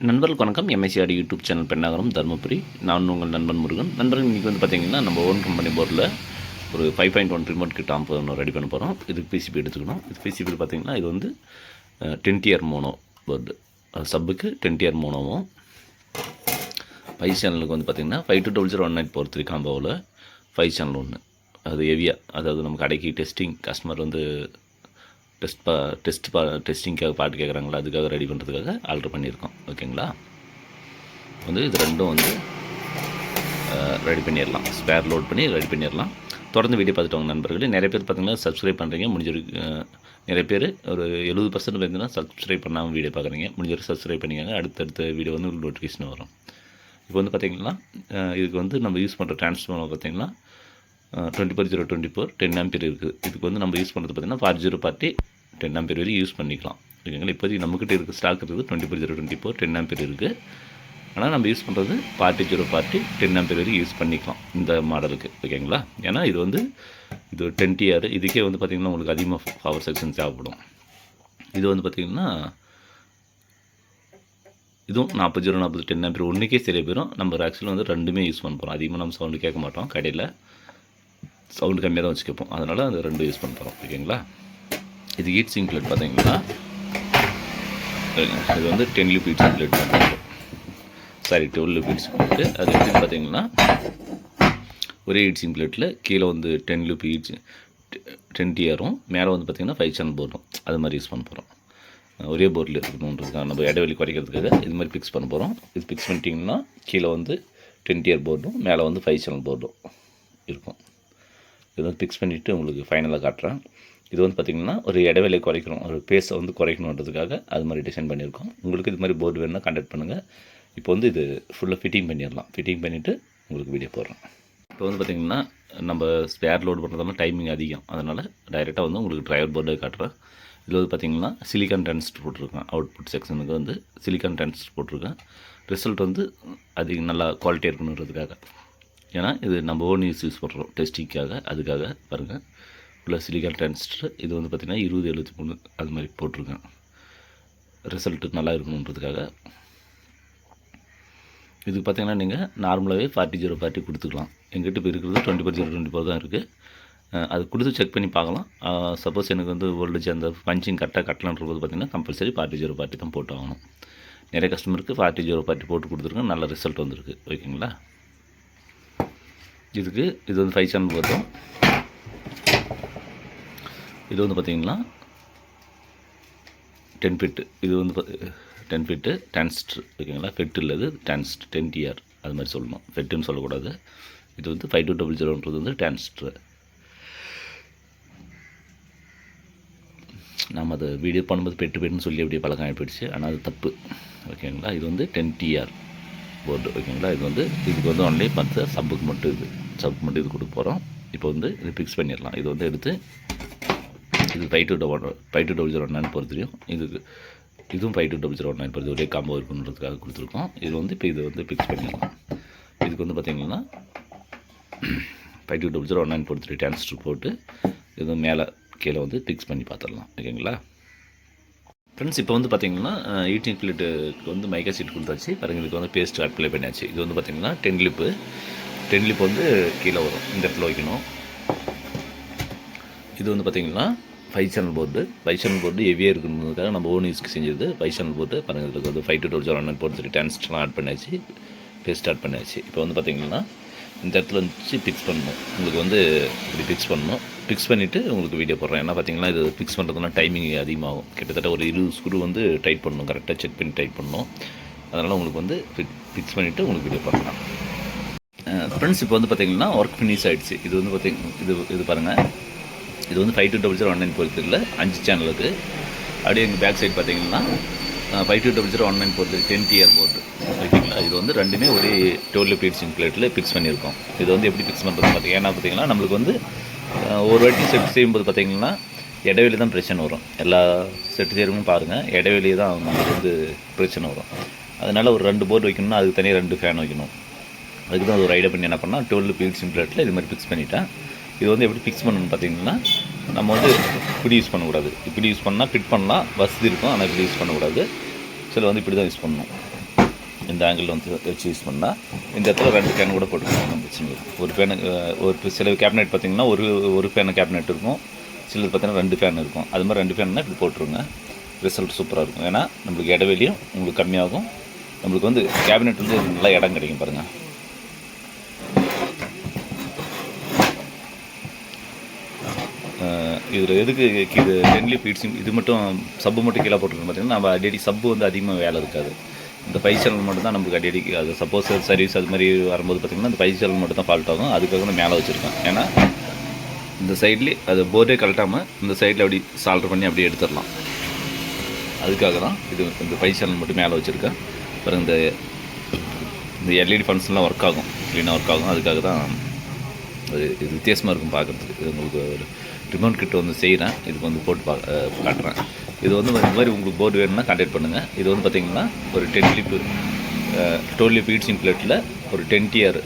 நண்பர்களுக்கு வணக்கம். எம்எஸ்சிஆடி YouTube channel Pennagaram Dharmapuri. நான் உங்கள் நண்பன் முருகன். நண்பர்கள் இன்றைக்கி வந்து பார்த்திங்கன்னா நம்ம ஓன் கம்பெனி போர்டில் ஒரு 5.1 ரிமோட் கிட் ஆம்ப் ஒன்று ரெடி பண்ண போகிறோம். இதுக்கு பிசிபி எடுத்துக்கணும். இது பிசிபி பார்த்திங்கன்னா இது வந்து 10 மோனோ போர்டு. சப்புக்கு 10 மோனோவும் 5 சேனலுக்கு வந்து பார்த்திங்கன்னா 52001943 காம்போவில் 5 சேனல் ஒன்று. அது ஹெவியாக, அதாவது நமக்கு கடைக்கு டெஸ்டிங் கஸ்டமர் வந்து டெஸ்டிங்காக பாட்டு கேட்குறாங்களா, அதுக்காக ரெடி பண்ணுறதுக்காக ஆல்ட்ரு பண்ணியிருக்கோம். ஓகேங்களா? வந்து இது ரெண்டும் வந்து ரெடி பண்ணிடலாம். ஸ்பேர் லோட் பண்ணி ரெடி பண்ணிடலாம். தொடர்ந்து வீடியோ பார்த்துட்டு வாங்க நண்பர்களே. நிறைய பேர் பார்த்திங்கன்னா சப்ஸ்கிரைப் பண்ணுறீங்க. முடிஞ்சிருக்கு. நிறைய பேர் ஒரு 70% பார்த்தீங்கன்னா சப்ஸ்கிரைப் பண்ணாமல் வீடியோ பார்க்குறீங்க. முடிஞ்சிருக்கு சப்ஸ்கிரைப் பண்ணிக்காங்க. அடுத்தடுத்த வீடியோ வந்து உங்களுக்கு நோட்டிஃபிகேஷன் வரும். இப்போ வந்து பார்த்திங்கன்னா இதுக்கு வந்து நம்ம யூஸ் பண்ணுற டிரான்ஸ்ஃபார்மர் பார்த்திங்கன்னா 24/024 10 ஆம்பியர் இருக்குது. இதுக்கு வந்து நம்ம யூஸ் பண்ணுறது பார்த்திங்கன்னா 4040 10 ஆம்பியர் வரைக்கும் யூஸ் பண்ணிக்கலாம். ஓகேங்களா? இப்போதைக்கு நம்மக்கிட்ட இருக்குது ஸ்டாக் இருக்குது 24/024 10 ஆம்பியர் இருக்குது. ஆனால் நம்ம யூஸ் பண்ணுறது 4040 10 ஆம்பியர் வரைக்கும் யூஸ் பண்ணிக்கலாம் இந்த மாடலுக்கு. ஓகேங்களா? ஏன்னா இது வந்து இது 10TR. இதுக்கே வந்து பார்த்திங்கன்னா உங்களுக்கு அதிகமாக பவர் செக்ஷன் தேவைப்படும். இது வந்து பார்த்திங்கன்னா இதுவும் 40/040 10 ஆம்பியர் ஒன்றுக்கே சரியாக போயிடும். நம்ம ஆக்சுவலாக வந்து ரெண்டுமே யூஸ் பண்ண போகிறோம். அதிகமாக நம்ம சவுண்டு கேட்க மாட்டோம். கடையில் சவுண்டு கம்மியாக தான் வச்சு கேட்போம். அதனால் அது ரெண்டு யூஸ் பண்ண போகிறோம். ஓகேங்களா? இது ஹீட் சிங்க் பிளேட் பார்த்தீங்கன்னா இது வந்து 10 லூப் ஹீட் சிங்க் பிளேட் பண்ணுறோம். Sorry 12 loop heat sink plate. அது எப்படின்னு பார்த்தீங்கன்னா ஒரே ஹீட் சிங்க் பிளேட்டில் கீழே வந்து 10 லூப் ஹீட் 10TRும் மேலே வந்து பார்த்திங்கன்னா 5 சேனல் போர்டும் அது மாதிரி யூஸ் பண்ண போகிறோம். ஒரே போர்டில் இருக்கணுன்றதுக்காக நம்ம இடைவெளி குறைக்கிறதுக்காக இது மாதிரி ஃபிக்ஸ் பண்ண போகிறோம். இது ஃபிக்ஸ் பண்ணிட்டிங்கன்னா கீழே வந்து 10TR போர்டும் மேலே வந்து 5 சேனல் போர்டும் இருக்கும். இது வந்து ஃபிக்ஸ் பண்ணிவிட்டு உங்களுக்கு ஃபைனலாக காட்டுறேன். இது வந்து பார்த்திங்கன்னா ஒரு இடைவெளி குறைக்கணும், ஒரு பேஸை வந்து குறைக்கணுன்றதுக்காக அது மாதிரி டிசைன் பண்ணியிருக்கோம். உங்களுக்கு இது மாதிரி போர்டு வேணுன்னா கான்டாக்ட் பண்ணுங்கள். இப்போ வந்து இது ஃபுல்லாக ஃபிட்டிங் பண்ணிடலாம். ஃபிட்டிங் பண்ணிவிட்டு உங்களுக்கு வீடியோ போடுறேன். இப்போ வந்து பார்த்திங்கன்னா நம்ம ஸ்பேர் லோட் பண்ணுறதுனா டைமிங் அதிகம். அதனால் டைரெக்டாக வந்து உங்களுக்கு ட்ரைவர் போர்டே காட்டுறேன். இதில் வந்து பார்த்திங்கன்னா சிலிக்கான் டிரான்சிஸ்டர் போட்டிருக்கேன். அவுட்புட் செக்ஷனுக்கு வந்து சிலிக்கான் டிரான்சிஸ்டர் போட்டிருக்கேன். ரிசல்ட் வந்து அதிகம் நல்லா குவாலிட்டியாக இருக்கணுன்றதுக்காக. ஏன்னா இது நம்ம ஓன் யூஸ் பண்ணுறோம் டெஸ்டிங்காக. அதுக்காக பாருங்கள் ஃபுல்லாக சிலிக்கான் டிரான்சிஸ்டர். இது வந்து பார்த்திங்கன்னா 2073 அது மாதிரி போட்டிருக்கேன். ரிசல்ட்டு நல்லா இருக்கணுன்றதுக்காக. இதுக்கு பார்த்திங்கன்னா நீங்கள் நார்மலாகவே 40/040 கொடுத்துக்கலாம். எங்கிட்ட இப்போ இருக்கிறது 24/024 தான் இருக்குது. அது கொடுத்து செக் பண்ணி பார்க்கலாம். சப்போஸ் எனக்கு வந்து வோல்டேஜ் அந்த பஞ்சிங் கரெக்டாக கட்டலான்றது பார்த்திங்கன்னா கம்பல்சரி 40/040 தான் போட்டு ஆகணும். நிறைய கஸ்டமருக்கு 40/040 போட்டு கொடுத்துருக்கேன். நல்ல ரிசல்ட் வந்துருக்கு. ஓகேங்களா? இதுக்கு இது வந்து 5 சேனல் போதும். இது வந்து பார்த்திங்கன்னா 10 ஃபிட்டு. இது வந்து 10 ஃபிட்டு டிரான்சிஸ்டர். ஓகேங்களா? ஃபெட்டு இல்லை, இது டிரான்சிஸ்டர் 10TR அது மாதிரி சொல்லணும். ஃபெட்டுன்னு சொல்லக்கூடாது. இது வந்து 5200ன்றது வந்து டிரான்சிஸ்டர். நம்ம அதை வீடியோ பண்ணும்போது பெட்டுன்னு சொல்லி அப்படியே பழக்கம் ஆகிடுச்சு. ஆனால் அது தப்பு. ஓகேங்களா? இது வந்து 10TR போர்டு. ஓகேங்களா? இது வந்து இதுக்கு வந்து ஒன்லி 10 சப்புக்கு மட்டும் இது சப் மட்டும் இது கொடுக்க போகிறோம். இப்போ வந்து இது ஃபிக்ஸ் பண்ணிடலாம். இது வந்து எடுத்து இது 520019 பொறுத்துலையும் இதுவும் 520019 பொறுத்து ஒரே காம்போ இருக்குன்றதுக்காக கொடுத்துருக்கோம். இது வந்து இப்போ இது வந்து ஃபிக்ஸ் பண்ணிடலாம். இதுக்கு வந்து பார்த்திங்கன்னா 520019 பொறுத்து டிரான்சிஸ்டர் போட்டு இது மேலே கீழே வந்து ஃபிக்ஸ் பண்ணி பார்த்துடலாம். ஓகேங்களா ஃப்ரெண்ட்ஸ்? இப்போ வந்து பார்த்திங்கன்னா ஹீட்டிங் பிளேட்டுக்கு வந்து மைக்கா சீட் கொடுத்தாச்சு. பாருங்கள், இதுக்கு வந்து பேஸ்ட் அப்ளை பண்ணியாச்சு. இது வந்து பார்த்திங்கன்னா 10 லிப் வந்து கீழே வரும். இந்த இடத்துல வைக்கணும். இது வந்து பார்த்திங்கன்னா 5 சேனல் போர்டு. 5 சேனல் போர்டு ஹெவியாக இருக்கணுன்றதுக்காக நம்ம ஓன் யூஸ்க்கு செஞ்சது 5 சேனல் போர்டு. பாருங்கள், இதுக்கு வந்து 520019 போட்டு டிரான்சிஸ்டர்லாம் ஆட் பண்ணியாச்சு, பேஸ்ட் ஆட் பண்ணியாச்சு. இப்போ வந்து பார்த்திங்கன்னா இந்த இடத்துல வச்சு ஃபிக்ஸ் பண்ணணும். உங்களுக்கு வந்து இப்படி ஃபிக்ஸ் பண்ணணும். ஃபிக்ஸ் பண்ணிவிட்டு உங்களுக்கு வீடியோ போடுறேன். ஏன்னா பார்த்திங்கன்னா இது ஃபிக்ஸ் பண்ணுறதுனா டைமிங் அதிகமாகும். கிட்டத்தட்ட ஒரு 20 ஸ்க்ரூ வந்து டைட் பண்ணணும். கரெக்டாக செக் பண்ணி டைட் பண்ணணும். அதனால் உங்களுக்கு வந்து ஃபிக்ஸ் பண்ணிவிட்டு உங்களுக்கு வீடியோ போடலாம். ஃப்ரெண்ட்ஸ், இப்போ வந்து பார்த்திங்கன்னா ஒர்க் ஃபினிஷ் ஆகிடுச்சு. இது வந்து பார்த்திங்கன்னா இது பாருங்கள், இது வந்து 520019 பொறுத்து இல்லை 5 சேனலுக்கு. அப்படியே எங்கள் பேக் சைடு பார்த்திங்கன்னா 520019 பொறுத்து 10TR போர்டு. ஓகேங்களா? இது வந்து ரெண்டுமே ஒரே 12 லூப் ஹீட் சிங்க் பிளேட்டில் ஃபிக்ஸ் பண்ணியிருக்கோம். இது வந்து எப்படி ஃபிக்ஸ் பண்ணுறது பார்த்திங்கன்னா நம்மளுக்கு வந்து ஒரு வாட்டி செட் செய்யும்போது பார்த்திங்கன்னா இடைவெளி தான் பிரச்சனை வரும். எல்லா செட்டு செய்கிறவங்களும் பாருங்கள், இடைவெளி தான் நம்மளுக்கு வந்து பிரச்சனை வரும். அதனால் ஒரு 2 போர்டு வைக்கணும்னா அதுக்கு தனியாக 2 ஃபேன் வைக்கணும். அதுக்கு தான் ஒரு ஐடியா பண்ணி என்ன பண்ணால் 12 லூப் ஹீட் சிங்க் பிளேட்டில் இது மாதிரி ஃபிக்ஸ் பண்ணிவிட்டேன். இது வந்து எப்படி ஃபிக்ஸ் பண்ணணும்னு பார்த்திங்கன்னா நம்ம வந்து இப்படி யூஸ் பண்ணக்கூடாது. இப்படி யூஸ் பண்ணால் ஃபிட் பண்ணலாம், வசதி இருக்கும். ஆனால் இப்படி யூஸ் பண்ணக்கூடாது. சில வந்து இப்படி தான் யூஸ் பண்ணணும். இந்த ஆங்கிள் வந்து வச்சு யூஸ் பண்ணால் இந்த இடத்துல 2 ஃபேன் கூட போட்டுக்கலாம், நம்ம பிரச்சனை இல்லை. ஒரு ஃபேனுக்கு ஒரு சில கேபினெட் பார்த்திங்கன்னா ஒரு ஃபேன் கேபினெட் இருக்கும், சிலது பார்த்திங்கன்னா 2 ஃபேன் இருக்கும். அது மாதிரி 2 ஃபேன்னா இப்படி போட்டுருங்க, ரிசல்ட் சூப்பராக இருக்கும். ஏன்னா நம்மளுக்கு இடைவெளியும் உங்களுக்கு கம்மியாகும், நம்மளுக்கு வந்து கேபினெட் வந்து நல்லா இடம் கிடைக்கும் பாருங்கள். இதில் எதுக்கு இது 10 லீஃப் ஹீட் சிங்க் இது மட்டும் சப்பு மட்டும் கீழே போட்டுருக்கோம் பார்த்திங்கன்னா, நம்ம அடிக்கடி சப்பு வந்து அதிகமாக வேலை இருக்காது. இந்த 5 சேனல் மட்டும் தான் நமக்கு அடிக்கடி அது சப்போஸ் சர்வீஸ் அது மாதிரி வரும்போது பார்த்திங்கன்னா இந்த 5 சேனல் மட்டும் தான் ஃபால்ட் ஆகும். அதுக்காக நான் மேலே வச்சுருக்கேன். ஏன்னா இந்த சைட்லேயே அது போர்டே கழட்டாமல் இந்த சைடில் அப்படி சால்டர் பண்ணி அப்படியே எடுத்துடலாம். அதுக்காக தான் இது இந்த 5 சேனல் மட்டும் மேலே வச்சுருக்கேன். அப்புறம் இந்த எல்இடி ஃபங்க்ஷன்லாம் ஒர்க் ஆகும், க்ளீனாக ஒர்க் ஆகும். அதுக்காக தான் இது வித்தியாசமாக இருக்கும் பார்க்குறதுக்கு. இது உங்களுக்கு ஒரு ரிமோட் கிட்ட வந்து செய்கிறேன், இதுக்கு வந்து போட்டு காட்டுறேன். இது வந்து இந்த மாதிரி உங்களுக்கு போர்டு வேணும்னா கான்டாக்ட் பண்ணுங்கள். இது வந்து பார்த்திங்கன்னா ஒரு 10 லீஃப் 12 லீஃப் ஹீட் சிங்க் பிளேட்டில் ஒரு 10 டிஆர்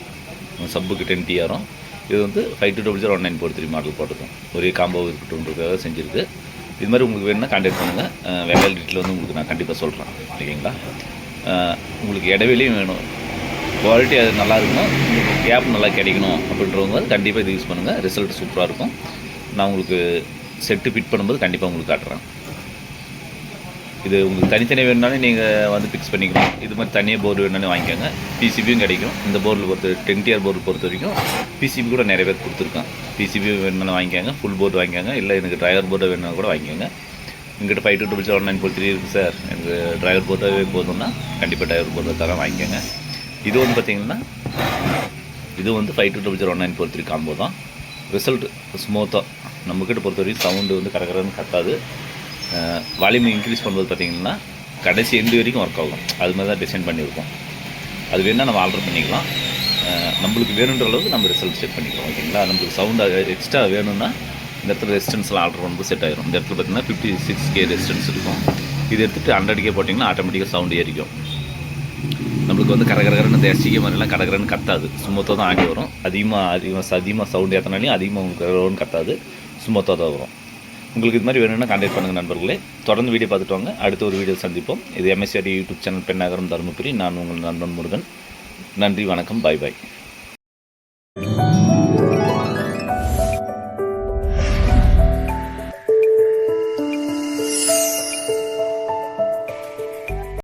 சப்புக்கு 10 டிஆரும். இது வந்து 52001943 மாடல் போட்டிருக்கோம். ஒரே காம்போ இருக்கட்டும்ன்றதுக்காக செஞ்சுருக்கு. இது மாதிரி உங்களுக்கு வேணும்னா கான்டாக்ட் பண்ணுங்கள். வேலையில் வந்து உங்களுக்கு நான் கண்டிப்பாக சொல்கிறேன், ஓகேங்களா? உங்களுக்கு இடைவெளியும் வேணும், குவாலிட்டி அது நல்லா இருக்கணும், உங்களுக்கு கேப் நல்லா கிடைக்கணும் அப்படின்றவங்க கண்டிப்பாக இது யூஸ் பண்ணுங்கள். ரிசல்ட் சூப்பராக இருக்கும். நான் உங்களுக்கு செட்டு ஃபிட் பண்ணும்போது கண்டிப்பாக உங்களுக்கு காட்டுறேன். இது உங்களுக்கு தனித்தனியாக வேணுனாலும் நீங்கள் வந்து ஃபிக்ஸ் பண்ணிக்கலாம். இது மாதிரி தனியாக போர்டு வேணுனாலும் வாங்கிக்கோங்க. பிசிபியும் கிடைக்கும். இந்த போர்டில் பொறுத்த 10 டிஆர் போர்டு பொறுத்த வரைக்கும் பிசிபி கூட நிறைய பேர் கொடுத்துருக்கேன். பிசிபி வேணுனாலும் வாங்கிக்கோங்க, ஃபுல் போர்டு வாங்கிக்கோங்க. இல்லை எனக்கு டிரைவர் போர்டு வேணுனா கூட வாங்கிக்கோங்க. எங்கிட்ட 52001943 இருக்குது சார், எனக்கு டிரைவர் போர்டாகவே போதும்னா கண்டிப்பாக டிரைவர் போர்டை தர வாங்கிக்கோங்க. இது வந்து பார்த்திங்கன்னா இது வந்து 52001943 காம்போ தான். ரிசல்ட் ஸ்மூத்தாக நம்மக்கிட்ட பொறுத்த வரைக்கும் சவுண்டு வந்து கரகரன்னு கத்தாது. வால்யூம் இன்க்ரீஸ் பண்ணும்போது பார்த்திங்கன்னா கடைசி எண்டு வரைக்கும் ஒர்க் ஆகும். அது மாதிரி தான் டிசைன் பண்ணியிருக்கோம். அது வேணால் நம்ம ஆல்டர் பண்ணிக்கலாம். நம்மளுக்கு வேணுன்ற அளவுக்கு நம்ம ரிசல்ட் செட் பண்ணிக்கலாம், ஓகேங்களா? நம்மளுக்கு சவுண்டு எக்ஸ்ட்ரா வேணும்னா இந்த இடத்துல ரெசிஸ்டன்ஸ்லாம் ஆல்டர் பண்ணும்போது செட் ஆகிரும். இந்த இடத்துல பார்த்திங்கன்னா 56K ரெசிஸ்டன்ஸ் இருக்கும். இது எடுத்துகிட்டு 100K போட்டிங்கன்னா ஆட்டோமேட்டிக்காக சவுண்டு ஏறிக்கும். நம்மளுக்கு வந்து கரகரகரன்னு இந்த எஸ்டிகே மாதிரிலாம் கரகரன்னு கத்தாது, ஸ்மூத்தாக தான் ஆடி வரும். அதிகமாக சவுண்டு ஏற்றினாலையும் அதிகமாக உங்களுக்கு கத்தாது, ஸ்மூத்தாக தான் வரும். உங்களுக்கு இது மாதிரி வேணும்னா கான்டாக்ட் பண்ணுங்கள் நண்பர்களே. தொடர்ந்து வீடியோ பார்த்துட்டு வாங்க. அடுத்த ஒரு வீடியோ சந்திப்போம். இது MSRD YouTube channel Pennagaram Dharmapuri. நான் உங்கள் நண்பன் முருகன். நன்றி, வணக்கம், பாய் பாய்.